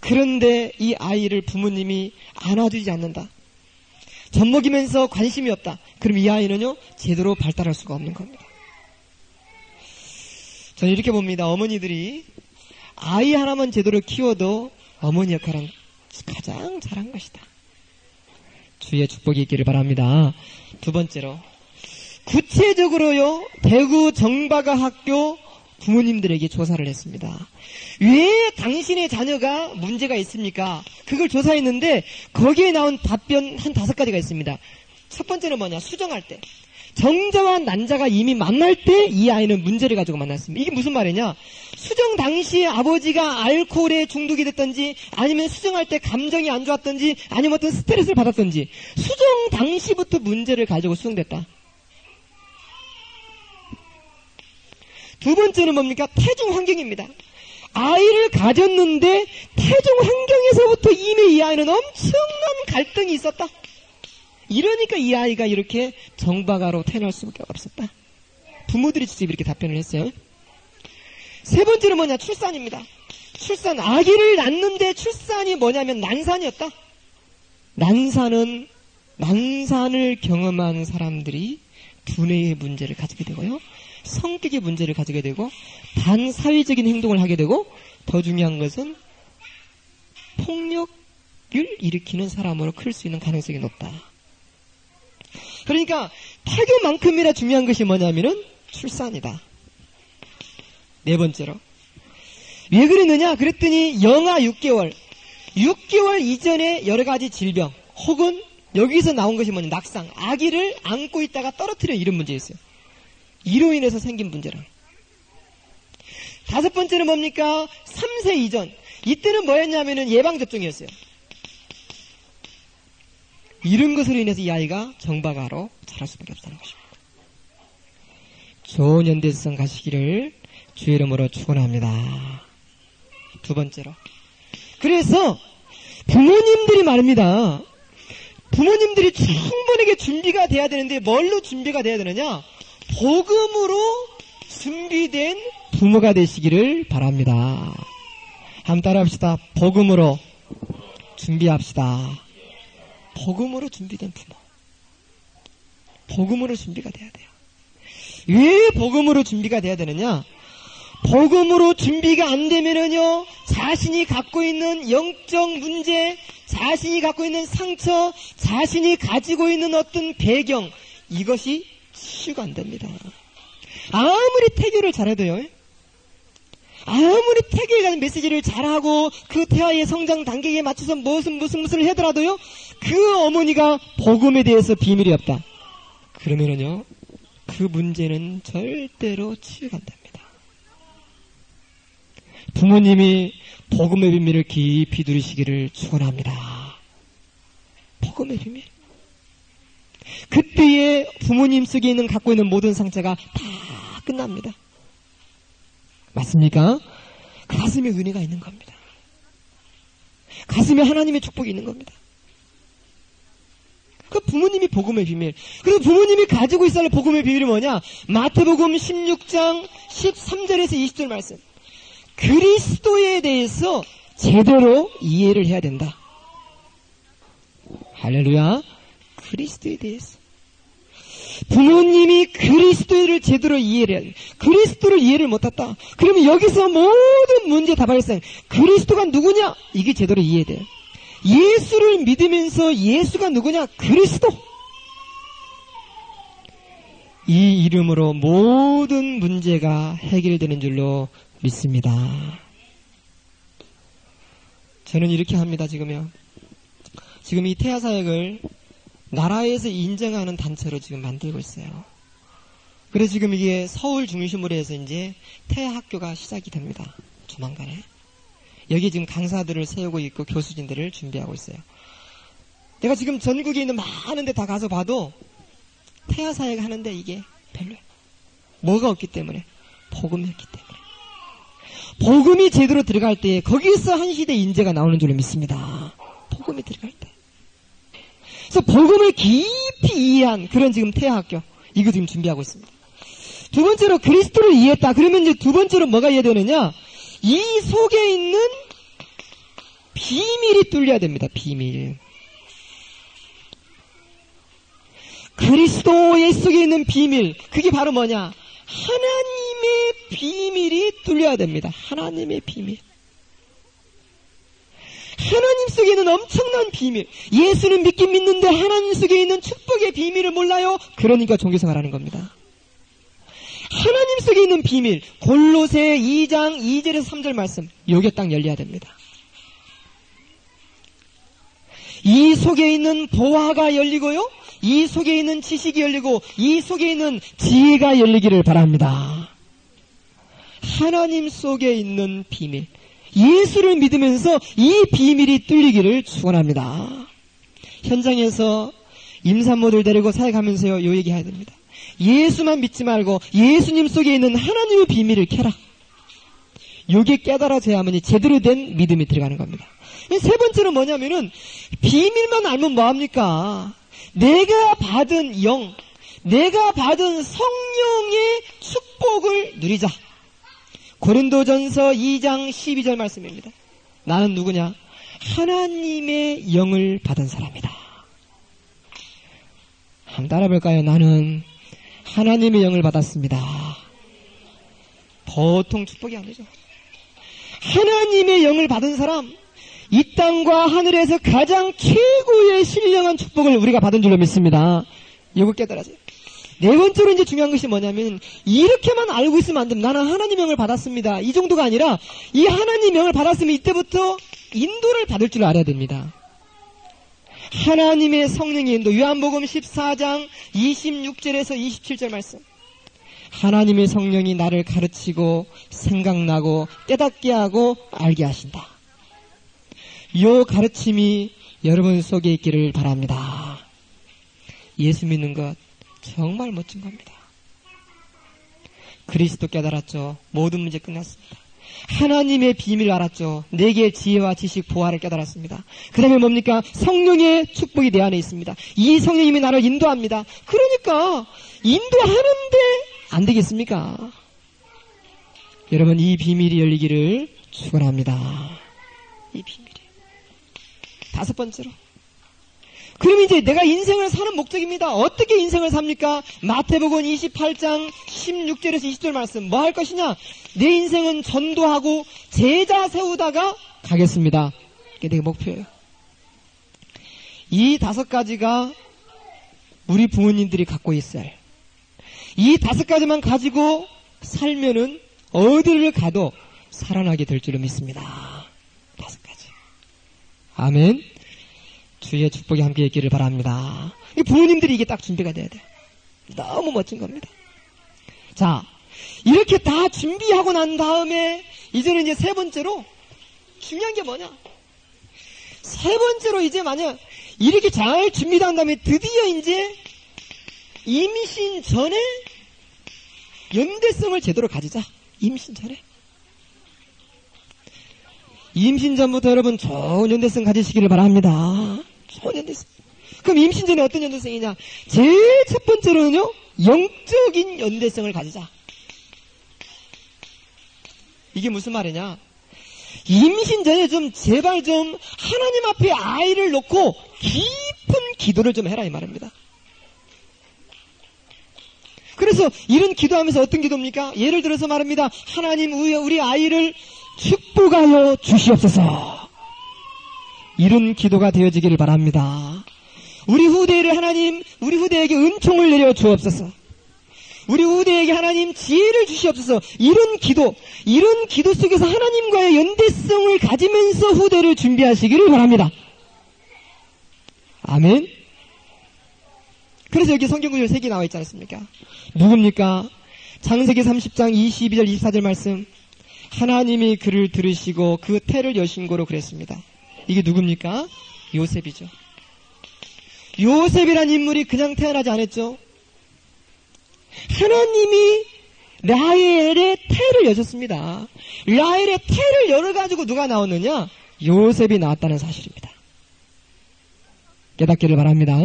그런데 이 아이를 부모님이 안아주지 않는다. 젖먹이면서 관심이 없다. 그럼 이 아이는요, 제대로 발달할 수가 없는 겁니다. 저는 이렇게 봅니다. 어머니들이 아이 하나만 제대로 키워도 어머니 역할은 가장 잘한 것이다. 주의 축복이 있기를 바랍니다. 2번째로, 구체적으로요, 대구 정바가 학교 부모님들에게 조사를 했습니다. 왜 당신의 자녀가 문제가 있습니까? 그걸 조사했는데 거기에 나온 답변 한 5가지가 있습니다. 첫 번째는 뭐냐? 수정할 때. 정자와 난자가 이미 만날 때 이 아이는 문제를 가지고 만났습니다. 이게 무슨 말이냐? 수정 당시에 아버지가 알코올에 중독이 됐던지, 아니면 수정할 때 감정이 안 좋았던지, 아니면 어떤 스트레스를 받았던지, 수정 당시부터 문제를 가지고 수정됐다. 2번째는 뭡니까? 태중 환경입니다. 아이를 가졌는데 태중 환경에서부터 이미 이 아이는 엄청난 갈등이 있었다. 이러니까 이 아이가 이렇게 정박아로 태어날 수밖에 없었다. 부모들이 직접 이렇게 답변을 했어요. 3번째는 뭐냐? 출산입니다. 출산, 아기를 낳는데 출산이 뭐냐면 난산이었다. 난산을 경험한 사람들이 두뇌의 문제를 가지게 되고요, 성격의 문제를 가지게 되고, 반사회적인 행동을 하게 되고, 더 중요한 것은 폭력을 일으키는 사람으로 클 수 있는 가능성이 높다. 그러니까 타교만큼이나 중요한 것이 뭐냐면은 출산이다. 4번째로, 왜 그랬느냐? 그랬더니 영아 6개월 이전에 여러 가지 질병, 혹은 여기서 나온 것이 뭐냐? 낙상, 아기를 안고 있다가 떨어뜨려, 이런 문제였어요. 이로 인해서 생긴 문제라. 5번째는 뭡니까? 3세 이전. 이때는 뭐였냐면은 예방접종이었어요. 이런 것으로 인해서 이 아이가 정박아로 자랄 수밖에 없다는 것입니다. 좋은 연대성 가시기를 주의 이름으로 축원합니다. 2번째로, 그래서 부모님들이 말입니다. 부모님들이 충분하게 준비가 돼야 되는데 뭘로 준비가 돼야 되느냐? 복음으로 준비된 부모가 되시기를 바랍니다. 한번 따라합시다. 복음으로 준비합시다. 복음으로 준비된 부모. 복음으로 준비가 돼야 돼요. 왜 복음으로 준비가 돼야 되느냐? 복음으로 준비가 안 되면은요, 자신이 갖고 있는 영적 문제, 자신이 갖고 있는 상처, 자신이 가지고 있는 어떤 배경, 이것이 치유가 안 됩니다. 아무리 태교를 잘해도요, 아무리 태교에 관한 메시지를 잘하고 그 태아의 성장 단계에 맞춰서 무슨 하더라도요, 그 어머니가 복음에 대해서 비밀이 없다. 그러면은요, 그 문제는 절대로 치유가 안 됩니다. 부모님이 복음의 비밀을 깊이 누리시기를 축원합니다. 복음의 비밀. 그때에 부모님 속에 있는 갖고 있는 모든 상처가 다 끝납니다. 맞습니까? 그 가슴에 은혜가 있는 겁니다. 가슴에 하나님의 축복이 있는 겁니다. 그 부모님이 복음의 비밀. 그리고 부모님이 가지고 있어야 할 복음의 비밀이 뭐냐? 마태복음 16장 13절에서 20절 말씀. 그리스도에 대해서 제대로 이해를 해야 된다. 할렐루야. 그리스도에 대해서. 부모님이 그리스도를 제대로 이해를 해야 돼. 그리스도를 이해를 못했다. 그러면 여기서 모든 문제 다 발생. 그리스도가 누구냐? 이게 제대로 이해돼야 돼. 예수를 믿으면서 예수가 누구냐? 그리스도. 이 이름으로 모든 문제가 해결되는 줄로 믿습니다. 저는 이렇게 합니다. 지금 이 태아사역을 나라에서 인정하는 단체로 지금 만들고 있어요. 그래서 지금 이게 서울 중심으로 해서 이제 태아학교가 시작이 됩니다. 조만간에. 여기 지금 강사들을 세우고 있고 교수진들을 준비하고 있어요. 내가 지금 전국에 있는 많은 데 다 가서 봐도 태아사역 하는데 이게 별로야. 뭐가 없기 때문에? 복음이 없기 때문에. 복음이 제대로 들어갈 때 거기서 한 시대 인재가 나오는 줄로 믿습니다. 복음이 들어갈 때. 그래서 복음을 깊이 이해한 그런 지금 태아학교, 이거 지금 준비하고 있습니다. 두 번째로 그리스도를 이해했다. 그러면 이제 두 번째로 뭐가 이해되느냐? 이 속에 있는 비밀이 뚫려야 됩니다. 비밀. 그리스도의 속에 있는 비밀. 그게 바로 뭐냐? 하나님의 비밀이 뚫려야 됩니다. 하나님의 비밀. 하나님 속에 있는 엄청난 비밀. 예수는 믿긴 믿는데 하나님 속에 있는 축복의 비밀을 몰라요. 그러니까 종교생활하는 겁니다. 하나님 속에 있는 비밀. 골로새 2장 2절에서 3절 말씀. 요게 딱 열려야 됩니다. 이 속에 있는 보화가 열리고요. 이 속에 있는 지식이 열리고 이 속에 있는 지혜가 열리기를 바랍니다. 하나님 속에 있는 비밀. 예수를 믿으면서 이 비밀이 뚫리기를 축원합니다. 현장에서 임산모들 데리고 사역하면서요, 요 얘기 해야 됩니다. 예수만 믿지 말고 예수님 속에 있는 하나님의 비밀을 캐라. 요게 깨달아져야만이 제대로 된 믿음이 들어가는 겁니다. 세 번째는 뭐냐면은 비밀만 알면 뭐합니까? 내가 받은 영, 내가 받은 성령의 축복을 누리자. 고린도전서 2장 12절 말씀입니다. 나는 누구냐? 하나님의 영을 받은 사람이다. 한번 따라볼까요? 나는 하나님의 영을 받았습니다. 보통 축복이 아니죠. 하나님의 영을 받은 사람, 이 땅과 하늘에서 가장 최고의 신령한 축복을 우리가 받은 줄로 믿습니다. 이거 깨달아져요. 네 번째로 이제 중요한 것이 뭐냐면, 이렇게만 알고 있으면 안 됩니다. 나는 하나님의 영을 받았습니다. 이 정도가 아니라, 이 하나님의 영을 받았으면 이때부터 인도를 받을 줄 알아야 됩니다. 하나님의 성령의 인도, 요한복음 14장 26절에서 27절 말씀. 하나님의 성령이 나를 가르치고 생각나고 깨닫게 하고 알게 하신다. 이 가르침이 여러분 속에 있기를 바랍니다. 예수 믿는 것 정말 멋진 겁니다. 그리스도 깨달았죠. 모든 문제 끝났습니다. 하나님의 비밀을 알았죠. 내게 지혜와 지식, 보화를 깨달았습니다. 그 다음에 뭡니까? 성령의 축복이 내 안에 있습니다. 이 성령님이 나를 인도합니다. 그러니까 인도하는데 안 되겠습니까? 여러분, 이 비밀이 열리기를 축원합니다. 이 비밀이. 다섯 번째로, 그럼 이제 내가 인생을 사는 목적입니다. 어떻게 인생을 삽니까? 마태복음 28장 16절에서 20절 말씀. 뭐 할 것이냐? 내 인생은 전도하고 제자 세우다가 가겠습니다. 이게 내 목표예요. 이 5가지가 우리 부모님들이 갖고 있어요. 이 5가지만 가지고 살면은 어디를 가도 살아나게 될 줄로 믿습니다. 5가지. 아멘. 주의 축복이 함께 있기를 바랍니다. 부모님들이 이게 딱 준비가 돼야 돼요. 너무 멋진 겁니다. 자, 이렇게 다 준비하고 난 다음에 이제는 이제 3번째로 중요한 게 뭐냐? 3번째로 이제 만약 이렇게 잘 준비한 다음에 드디어 이제 임신 전에 연대성을 제대로 가지자. 임신 전에. 임신 전부터 여러분 좋은 연대성 가지시기를 바랍니다. 좋은 연대성. 그럼 임신 전에 어떤 연대성이냐? 제일 첫 번째로는요, 영적인 연대성을 가지자. 이게 무슨 말이냐? 임신 전에 좀 제발 좀 하나님 앞에 아이를 놓고 깊은 기도를 좀 해라 이 말입니다. 그래서 이런 기도하면서 어떤 기도입니까? 예를 들어서 말합니다. 하나님 우리 아이를 축복하여 주시옵소서. 이런 기도가 되어지기를 바랍니다. 우리 후대를 하나님, 우리 후대에게 은총을 내려 주옵소서. 우리 후대에게 하나님 지혜를 주시옵소서. 이런 기도 속에서 하나님과의 연대성을 가지면서 후대를 준비하시기를 바랍니다. 아멘. 그래서 여기 성경구절 3개 나와 있지 않습니까? 누굽니까? 창세기 30장 22절 24절 말씀. 하나님이 그를 들으시고 그 태를 여신 거로 그랬습니다. 이게 누굽니까? 요셉이죠. 요셉이란 인물이 그냥 태어나지 않았죠. 하나님이 라헬의 태를 여셨습니다. 라헬의 태를 열어가지고 누가 나오느냐? 요셉이 나왔다는 사실입니다. 깨닫기를 바랍니다.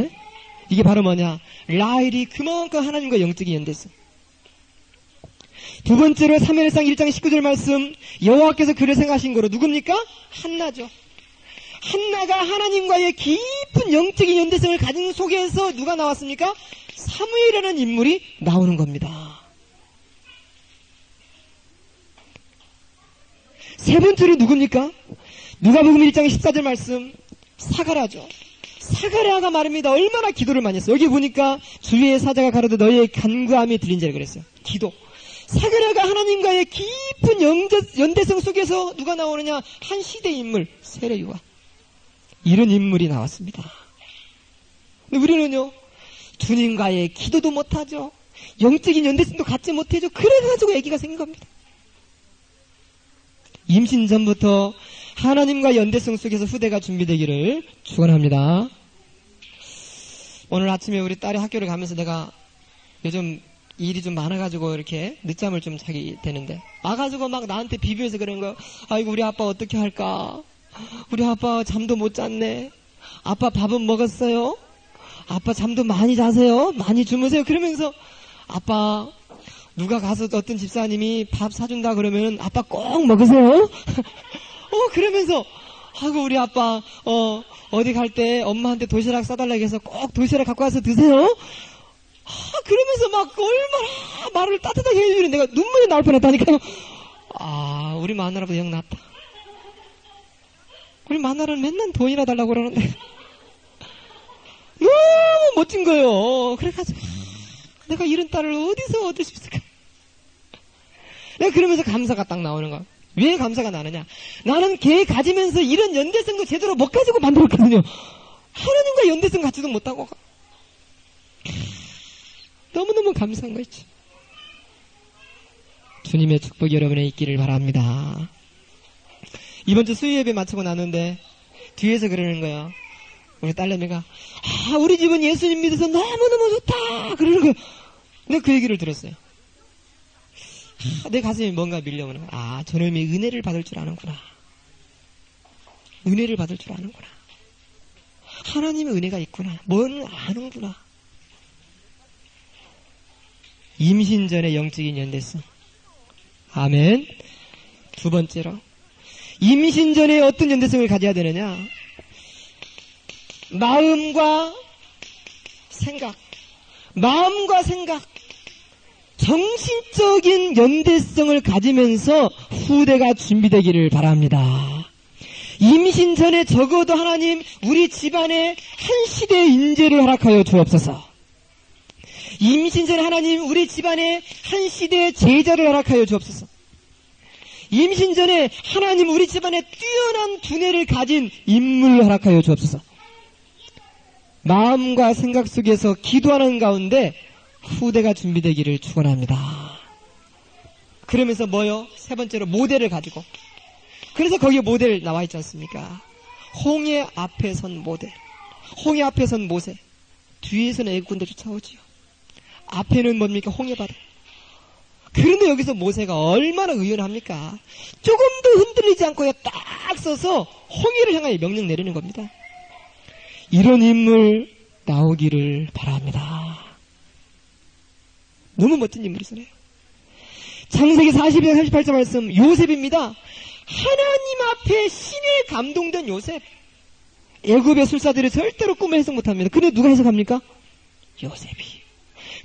이게 바로 뭐냐? 라헬이 그만큼 하나님과 영적인 연대성. 두 번째로 사무엘상 1장 19절 말씀. 여호와께서 그를 생각하신 거로 누굽니까? 한나죠. 한나가 하나님과의 깊은 영적인 연대성을 가진 속에서 누가 나왔습니까? 사무엘이라는 인물이 나오는 겁니다. 세 번째로 누굽니까? 누가복음 1장 14절 말씀. 사가랴죠. 사가랴가 말입니다. 얼마나 기도를 많이 했어요. 여기 보니까 주의 사자가 가로되 너희의 간구함이 들린 자를 그랬어요. 기도. 사가랴가 하나님과의 깊은 연대성 속에서 누가 나오느냐? 한 시대 인물, 세례요한. 이런 인물이 나왔습니다. 근데 우리는요, 주님과의 기도도 못하죠. 영적인 연대성도 갖지 못하죠. 그래가지고 아기가 생긴 겁니다. 임신 전부터 하나님과 연대성 속에서 후대가 준비되기를 축원합니다. 오늘 아침에 우리 딸이 학교를 가면서 내가 요즘 일이 좀 많아가지고 이렇게 늦잠을 좀 자게 되는데 와가지고 막 나한테 비비면서 그런 거. 아이고 우리 아빠 어떻게 할까? 우리 아빠 잠도 못 잤네. 아빠 밥은 먹었어요? 아빠 잠도 많이 자세요? 많이 주무세요? 그러면서 아빠 누가 가서 어떤 집사님이 밥 사준다 그러면 아빠 꼭 먹으세요? 그러면서 아이고 우리 아빠 어디 갈 때 엄마한테 도시락 싸달라고 해서 꼭 도시락 갖고 와서 드세요? 그러면서 막 얼마나 말을 따뜻하게 해주는 내가 눈물이 나올 뻔했다니까요. 우리 마누라보다 영 낫다. 우리 마누라는 맨날 돈이나 달라고 그러는데 너무 멋진 거예요. 그래가지고 내가 이런 딸을 어디서 얻을 수 있을까? 내가 그러면서 감사가 딱 나오는 거야. 왜 감사가 나느냐? 나는 걔 가지면서 이런 연대성도 제대로 못 가지고 만들었거든요. 하나님과 연대성 갖지도 못하고 너무너무 감사한 거 있지. 주님의 축복이 여러분에 있기를 바랍니다. 이번 주 수요 예배 마치고 나는데 뒤에서 그러는 거야. 우리 딸내미가 우리 집은 예수님 믿어서 너무너무 좋다 그러는 거야. 내가 그 얘기를 들었어요. 내 가슴이 뭔가 밀려오는 거야. 저놈이 은혜를 받을 줄 아는구나. 은혜를 받을 줄 아는구나. 하나님의 은혜가 있구나. 뭔 아는구나. 임신 전의 영적인 연대성. 아멘. 두 번째로 임신 전에 어떤 연대성을 가져야 되느냐? 마음과 생각, 정신적인 연대성을 가지면서 후대가 준비되기를 바랍니다. 임신 전에 적어도 하나님 우리 집안에 한 시대의 인재를 허락하여 주옵소서. 임신 전에 하나님 우리 집안에 한 시대의 제자를 허락하여 주옵소서. 임신 전에 하나님 우리 집안에 뛰어난 두뇌를 가진 인물을 허락하여 주옵소서. 마음과 생각 속에서 기도하는 가운데 후대가 준비되기를 축원합니다. 그러면서 뭐요? 세 번째로 모델을 가지고. 그래서 거기에 모델 나와 있지 않습니까? 홍해 앞에 선 모델, 홍해 앞에 선 모세, 뒤에서는 애국군대 쫓아오지요. 앞에는 뭡니까? 홍해바다. 그런데 여기서 모세가 얼마나 의연합니까? 조금도 흔들리지 않고 딱 서서 홍해를 향하여 명령 내리는 겁니다. 이런 인물 나오기를 바랍니다. 너무 멋진 인물이잖아요. 창세기 42장 38절 말씀 요셉입니다. 하나님 앞에 신에 감동된 요셉. 애굽의 술사들이 절대로 꿈을 해석 못합니다. 근데 누가 해석합니까? 요셉이.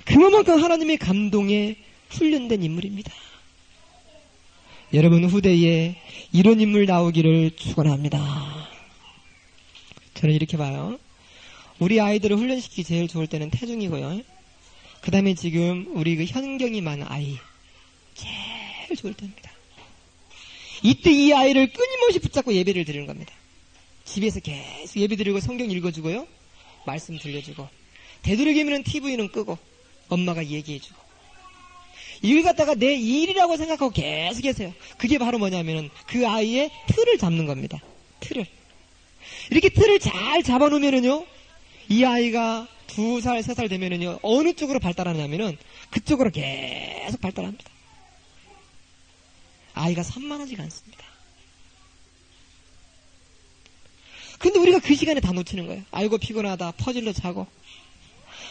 그만큼 하나님의 감동에 훈련된 인물입니다. 여러분 후대에 이런 인물 나오기를 축원합니다. 저는 이렇게 봐요. 우리 아이들을 훈련시키기 제일 좋을 때는 태중이고요. 그 다음에 지금 우리 그 현경이 많은 아이 제일 좋을 때입니다. 이때 이 아이를 끊임없이 붙잡고 예배를 드리는 겁니다. 집에서 계속 예배 드리고 성경 읽어주고요. 말씀 들려주고 되도록이면 TV는 끄고 엄마가 얘기해주고 이걸 갖다가 내 일이라고 생각하고 계속 계세요. 그게 바로 뭐냐면은 그 아이의 틀을 잡는 겁니다. 틀을. 이렇게 틀을 잘 잡아놓으면은요, 이 아이가 2살, 3살 되면은요, 어느 쪽으로 발달하냐면은 그쪽으로 계속 발달합니다. 아이가 산만하지가 않습니다. 근데 우리가 그 시간에 다 놓치는 거예요. 아이고 피곤하다, 퍼즐로 자고.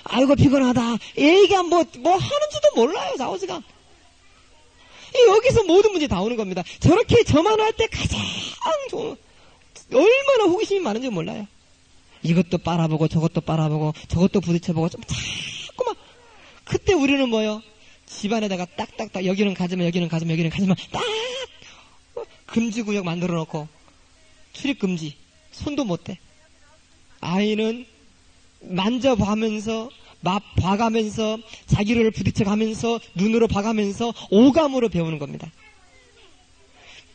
아이고 피곤하다, 애기가 뭐 하는지도 몰라요, 자오지가. 여기서 모든 문제 다 오는 겁니다. 저렇게 저만 할 때 가장 좋은, 얼마나 호기심이 많은지 몰라요. 이것도 빨아보고 저것도 빨아보고 저것도 부딪혀보고 좀 자꾸 막. 그때 우리는 뭐요? 집안에다가 딱딱딱 여기는 가지마 여기는 가지마 여기는 가지마 딱 금지구역 만들어 놓고 출입금지, 손도 못 대. 아이는 만져봐면서 봐가면서 자기를 부딪혀가면서 눈으로 봐가면서 오감으로 배우는 겁니다.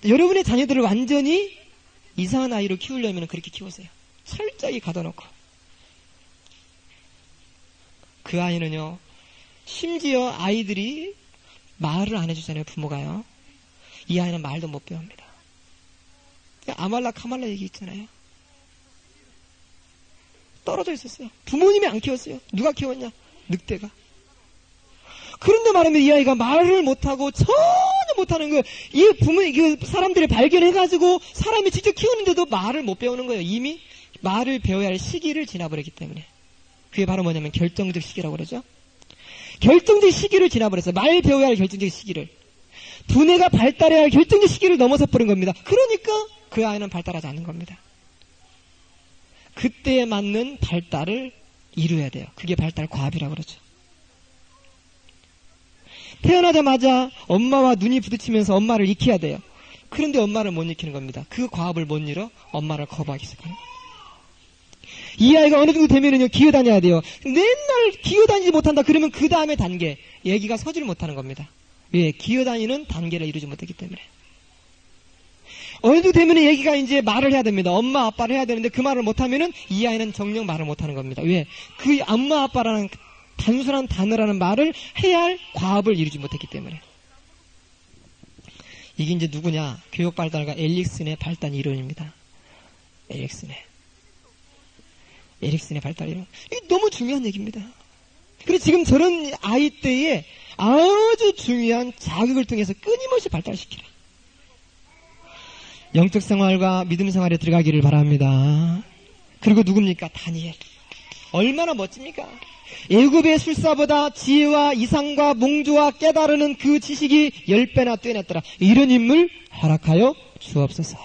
여러분의 자녀들을 완전히 이상한 아이로 키우려면 그렇게 키우세요. 철저히 가둬놓고. 그 아이는요, 심지어 아이들이 말을 안 해주잖아요, 부모가요. 이 아이는 말도 못 배웁니다. 아말라 카말라 얘기 있잖아요. 떨어져 있었어요. 부모님이 안 키웠어요. 누가 키웠냐? 늑대가. 그런데 말하면 이 아이가 말을 못하고 전혀 못하는 거예요. 이 사람들이 발견해가지고 사람이 직접 키우는데도 말을 못 배우는 거예요. 이미 말을 배워야 할 시기를 지나버렸기 때문에. 그게 바로 뭐냐면 결정적 시기라고 그러죠. 결정적 시기를 지나버렸어요. 말 배워야 할 결정적 시기를. 두뇌가 발달해야 할 결정적 시기를 넘어서 버린 겁니다. 그러니까 그 아이는 발달하지 않는 겁니다. 그때에 맞는 발달을 이루어야 돼요. 그게 발달 과압이라고 그러죠. 태어나자마자 엄마와 눈이 부딪히면서 엄마를 익혀야 돼요. 그런데 엄마를 못 익히는 겁니다. 그 과압을 못 이뤄 엄마를 거부하기 시작하는 거예요. 이 아이가 어느 정도 되면은요, 기어다녀야 돼요. 맨날 기어다니지 못한다 그러면 그 다음에 단계, 얘기가 서지를 못하는 겁니다. 왜? 기어다니는 단계를 이루지 못했기 때문에. 어느 정도 되면은 얘기가 이제 말을 해야 됩니다. 엄마 아빠를 해야 되는데 그 말을 못하면은 이 아이는 정녕 말을 못하는 겁니다. 왜? 그 엄마 아빠라는 단순한 단어라는 말을 해야 할 과업을 이루지 못했기 때문에. 이게 이제 누구냐? 교육발달가 에릭슨의 발달 이론입니다. 에릭슨의 발달 이론. 이게 너무 중요한 얘기입니다. 그래서 지금 저런 아이 때에 아주 중요한 자극을 통해서 끊임없이 발달시키라. 영적 생활과 믿음 생활에 들어가기를 바랍니다. 그리고 누굽니까? 다니엘. 얼마나 멋집니까? 애굽의 술사보다 지혜와 이상과 몽조와 깨달으는 그 지식이 10배나 뛰어났더라. 이런 인물 허락하여 주옵소서.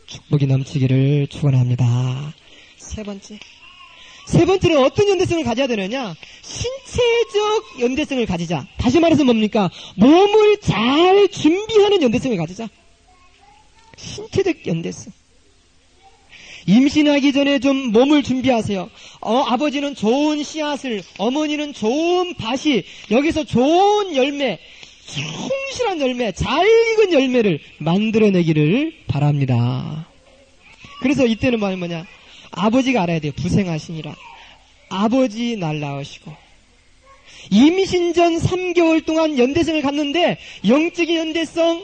축복이 넘치기를 축원합니다. 세 번째는 어떤 연대성을 가져야 되느냐? 신체적 연대성을 가지자. 다시 말해서 뭡니까? 몸을 잘 준비하는 연대성을 가지자. 신체적 연대성. 임신하기 전에 좀 몸을 준비하세요. 아버지는 좋은 씨앗을, 어머니는 좋은 밭이, 여기서 좋은 열매, 충실한 열매, 잘 익은 열매를 만들어내기를 바랍니다. 그래서 이때는 뭐냐? 아버지가 알아야 돼요. 부생하시니라. 아버지 날 낳으시고 임신 전 3개월 동안 연대성을 갖는데 영적인 연대성,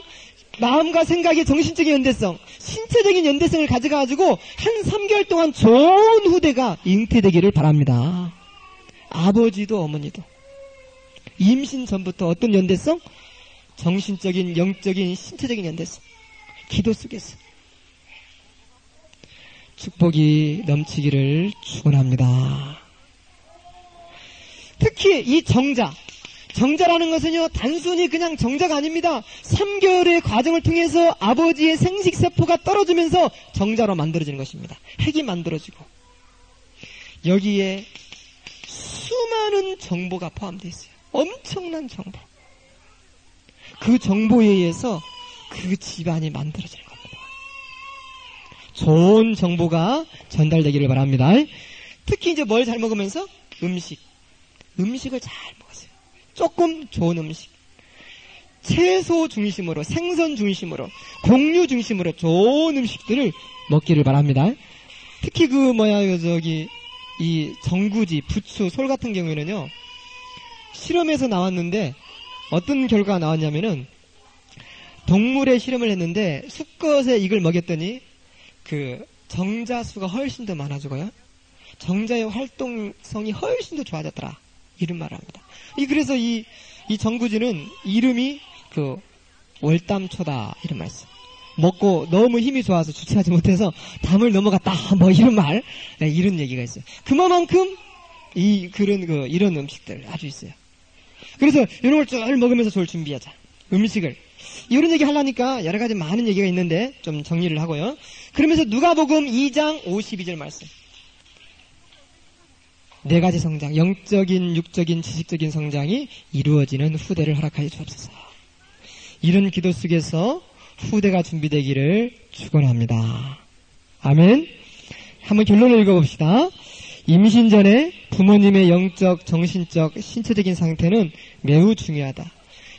마음과 생각의 정신적인 연대성, 신체적인 연대성을 가져가지고 한 3개월 동안 좋은 후대가 잉태되기를 바랍니다. 아버지도 어머니도. 임신 전부터 어떤 연대성? 정신적인, 영적인, 신체적인 연대성. 기도 속에서. 축복이 넘치기를 축원합니다. 특히 이 정자라는 것은요, 단순히 그냥 정자가 아닙니다. 3개월의 과정을 통해서 아버지의 생식세포가 떨어지면서 정자로 만들어지는 것입니다. 핵이 만들어지고 여기에 수많은 정보가 포함되어 있어요. 엄청난 정보. 그 정보에 의해서 그 집안이 만들어지는 겁니다. 좋은 정보가 전달되기를 바랍니다. 특히 이제 뭘 잘 먹으면서? 음식을 잘 먹으세요. 조금 좋은 음식. 채소 중심으로, 생선 중심으로, 곡류 중심으로 좋은 음식들을 먹기를 바랍니다. 특히 이 정구지, 부추, 솔 같은 경우에는요, 실험에서 나왔는데, 어떤 결과가 나왔냐면은, 동물의 실험을 했는데, 수컷에 이걸 먹였더니, 정자수가 훨씬 더 많아지고요. 정자의 활동성이 훨씬 더 좋아졌더라. 이런 말을 합니다. 그래서 이 정구지는 이름이 월담초다. 이런 말씀. 먹고 너무 힘이 좋아서 주체하지 못해서 담을 넘어갔다. 이런 말. 네, 이런 얘기가 있어요. 그만큼 이런 음식들 아주 있어요. 그래서 이런 걸 쭉 먹으면서 좋을 준비하자. 음식을. 이런 얘기 하려니까 여러 가지 많은 얘기가 있는데 좀 정리를 하고요. 그러면서 누가복음 2장 52절 말씀. 4가지 성장, 영적인, 육적인, 지식적인 성장이 이루어지는 후대를 허락하여 주옵소서. 이런 기도 속에서 후대가 준비되기를 축원합니다. 아멘. 한번 결론을 읽어봅시다. 임신 전에 부모님의 영적, 정신적, 신체적인 상태는 매우 중요하다.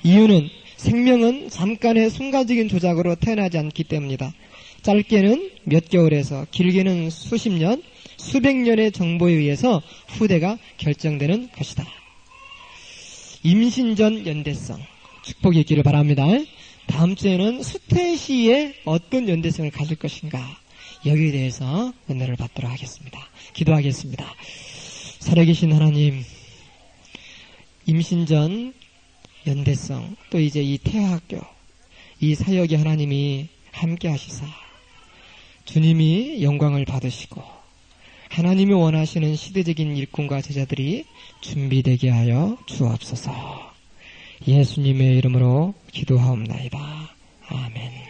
이유는 생명은 잠깐의 순간적인 조작으로 태어나지 않기 때문이다. 짧게는 몇 개월에서 길게는 수십 년, 수백 년의 정보에 의해서 후대가 결정되는 것이다. 임신 전 연대성, 축복이 있기를 바랍니다. 다음 주에는 수태 시에 어떤 연대성을 가질 것인가, 여기에 대해서 은혜를 받도록 하겠습니다. 기도하겠습니다. 살아계신 하나님, 임신 전 연대성, 또 이제 이 태학교, 이 사역에 하나님이 함께 하시사 주님이 영광을 받으시고 하나님이 원하시는 시대적인 일꾼과 제자들이 준비되게 하여 주옵소서. 예수님의 이름으로 기도하옵나이다. 아멘.